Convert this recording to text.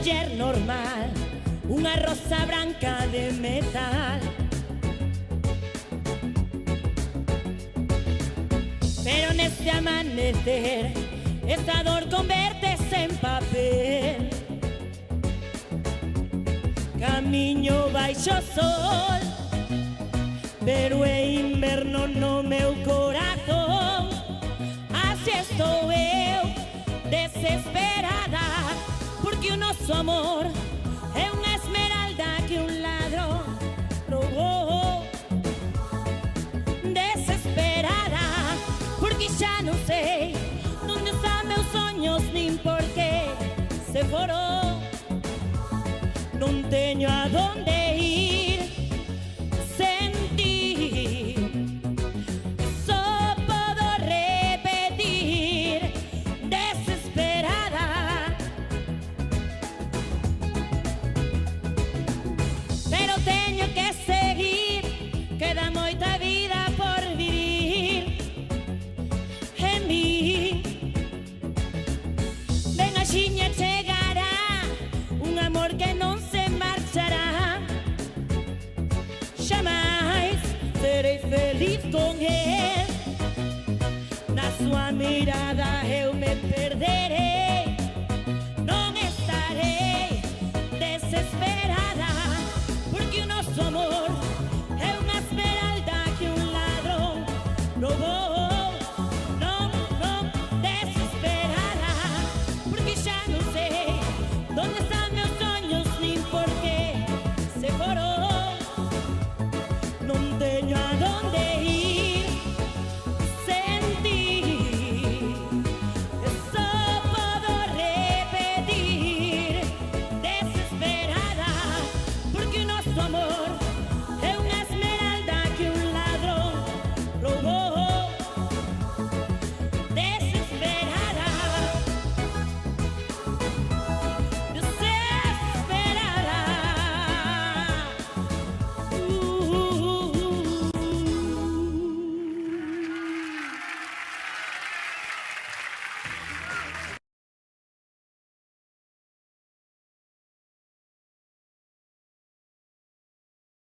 muller normal, unha rosa branca de metal. Pero neste amanecer, esta dor convértese en papel. Camiño baixo sol, pero é inverno no meu corazón. Así estou eu, desesperada, porque o noso amor é unha esmeralda que un ladrón roubou. Desesperada, porque xa non sei onde están meus soños nin por que se foron. Non teño a donde ir sen ti, só podo repetir desesperada. Pero teño que seguir, queda moita vida por vivir en mí. Ben axiña chegará un amor que non se marchará. Xamais serei feliz con él, na súa mirada eu me perderei.